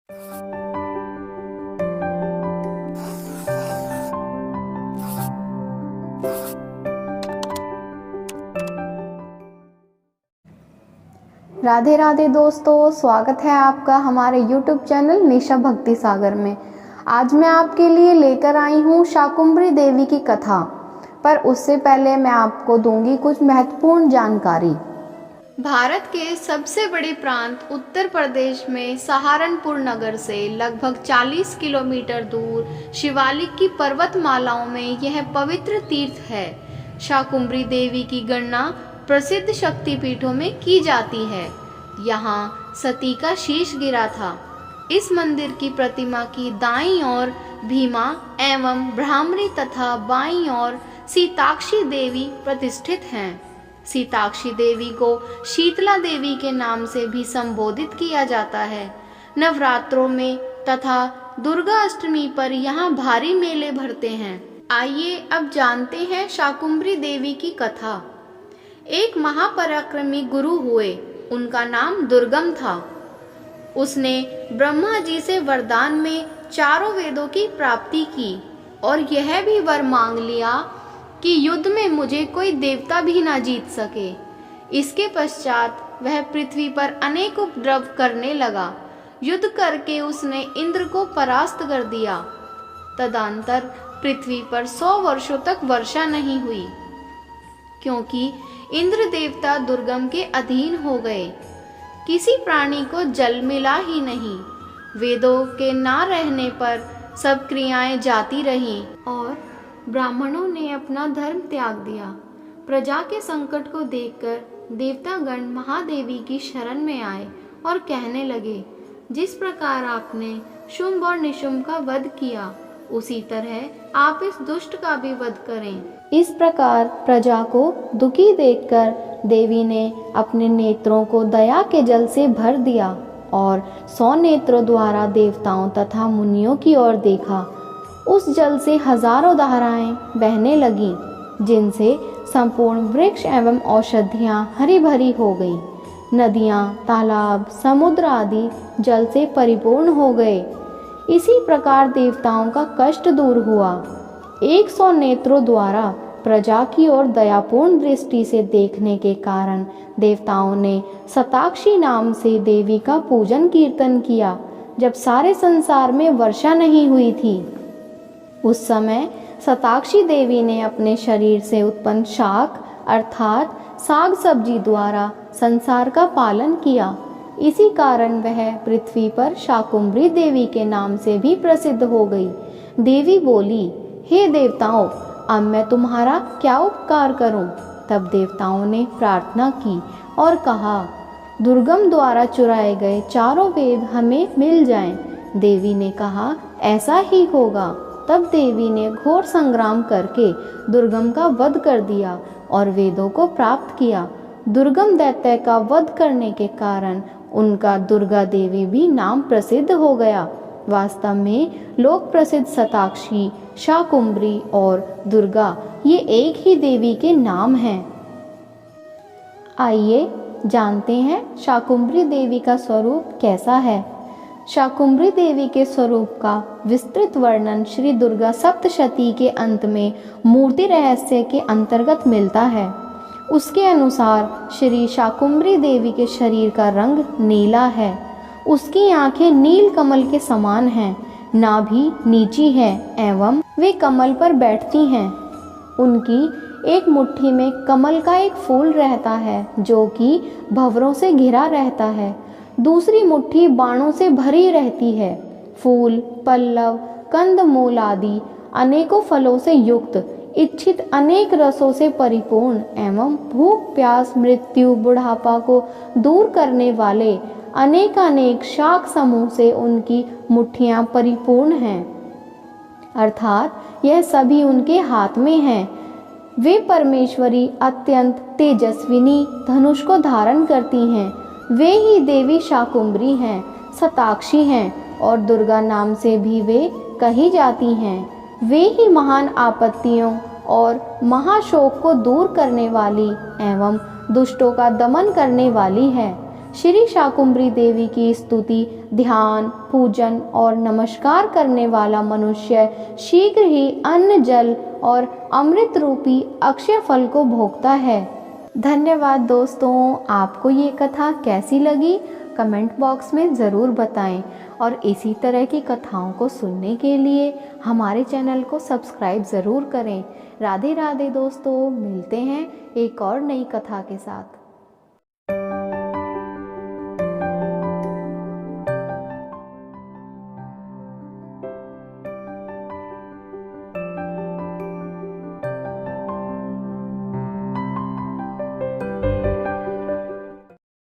राधे राधे दोस्तों, स्वागत है आपका हमारे YouTube चैनल निशा भक्ति सागर में। आज मैं आपके लिए लेकर आई हूँ शाकुंभरी देवी की कथा, पर उससे पहले मैं आपको दूंगी कुछ महत्वपूर्ण जानकारी। भारत के सबसे बड़े प्रांत उत्तर प्रदेश में सहारनपुर नगर से लगभग 40 किलोमीटर दूर शिवालिक की पर्वतमालाओं में यह पवित्र तीर्थ है। शाकुंभरी देवी की गणना प्रसिद्ध शक्तिपीठों में की जाती है। यहाँ सती का शीश गिरा था। इस मंदिर की प्रतिमा की दाईं ओर भीमा एवं ब्राह्मणी तथा बाईं ओर सीताक्षी देवी प्रतिष्ठित हैं। सीताक्षी देवी को शीतला देवी के नाम से भी संबोधित किया जाता है। नवरात्रों में तथा दुर्गा अष्टमी पर यहाँ भारी मेले भरते हैं। आइए अब जानते हैं शाकुंभरी देवी की कथा। एक महापराक्रमी गुरु हुए, उनका नाम दुर्गम था। उसने ब्रह्मा जी से वरदान में चारों वेदों की प्राप्ति की और यह भी वर मांग लिया कि युद्ध में मुझे कोई देवता भी ना जीत सके। इसके पश्चात वह पृथ्वी पर अनेक उपद्रव करने लगा। युद्ध करके उसने इंद्र को परास्त कर दिया। तदंतर पृथ्वी पर 100 वर्षों तक वर्षा नहीं हुई, क्योंकि इंद्र देवता दुर्गम के अधीन हो गए। किसी प्राणी को जल मिला ही नहीं। वेदों के ना रहने पर सब क्रियाएं जाती रहीं और ब्राह्मणों ने अपना धर्म त्याग दिया। प्रजा के संकट को देखकर देवतागण महादेवी की शरण में आए और कहने लगे, जिस प्रकार आपने शुंभ और निशुंभ का वध किया, उसी तरह आप इस दुष्ट का भी वध करें। इस प्रकार प्रजा को दुखी देखकर देवी ने अपने नेत्रों को दया के जल से भर दिया और 100 नेत्रों द्वारा देवताओं तथा मुनियों की ओर देखा। उस जल से हजारों धाराएं बहने लगीं, जिनसे संपूर्ण वृक्ष एवं औषधियां हरी भरी हो गई। नदियां, तालाब, समुद्र आदि जल से परिपूर्ण हो गए। इसी प्रकार देवताओं का कष्ट दूर हुआ। 100 नेत्रों द्वारा प्रजा की ओर दयापूर्ण दृष्टि से देखने के कारण देवताओं ने शताक्षी नाम से देवी का पूजन कीर्तन किया। जब सारे संसार में वर्षा नहीं हुई थी, उस समय शताक्षी देवी ने अपने शरीर से उत्पन्न शाक अर्थात साग सब्जी द्वारा संसार का पालन किया। इसी कारण वह पृथ्वी पर शाकुंभरी देवी के नाम से भी प्रसिद्ध हो गई। देवी बोली, हे देवताओं, अब मैं तुम्हारा क्या उपकार करूं? तब देवताओं ने प्रार्थना की और कहा, दुर्गम द्वारा चुराए गए चारों वेद हमें मिल जाएं। देवी ने कहा, ऐसा ही होगा। तब देवी ने घोर संग्राम करके दुर्गम का वध कर दिया और वेदों को प्राप्त किया। दुर्गम दैत्य का वध करने के कारण उनका दुर्गा देवी भी नाम प्रसिद्ध हो गया। वास्तव में लोक प्रसिद्ध शताक्षी, शाकुंभरी और दुर्गा ये एक ही देवी के नाम हैं। आइए जानते हैं शाकुंभरी देवी का स्वरूप कैसा है। शाकुंभरी देवी के स्वरूप का विस्तृत वर्णन श्री दुर्गा सप्तशती के अंत में मूर्ति रहस्य के अंतर्गत मिलता है। उसके अनुसार श्री शाकुंभरी देवी के शरीर का रंग नीला है। उसकी आंखें नील कमल के समान हैं, नाभि नीची है एवं वे कमल पर बैठती हैं। उनकी एक मुट्ठी में कमल का एक फूल रहता है, जो कि भंवरों से घिरा रहता है। दूसरी मुट्ठी बाणों से भरी रहती है। फूल, पल्लव, कंदमूल आदि अनेकों फलों से युक्त, इच्छित अनेक रसों से परिपूर्ण एवं भूख, प्यास, मृत्यु, बुढ़ापा को दूर करने वाले अनेक शाक समूह से उनकी मुट्ठियां परिपूर्ण हैं, अर्थात यह सभी उनके हाथ में हैं। वे परमेश्वरी अत्यंत तेजस्विनी धनुष को धारण करती हैं। वे ही देवी शाकुंभरी हैं, शताक्षी हैं और दुर्गा नाम से भी वे कही जाती हैं। वे ही महान आपत्तियों और महाशोक को दूर करने वाली एवं दुष्टों का दमन करने वाली है। श्री शाकुंभरी देवी की स्तुति, ध्यान, पूजन और नमस्कार करने वाला मनुष्य शीघ्र ही अन्न, जल और अमृत रूपी अक्षय फल को भोगता है। धन्यवाद दोस्तों, आपको ये कथा कैसी लगी कमेंट बॉक्स में ज़रूर बताएं और इसी तरह की कथाओं को सुनने के लिए हमारे चैनल को सब्सक्राइब ज़रूर करें। राधे राधे दोस्तों, मिलते हैं एक और नई कथा के साथ।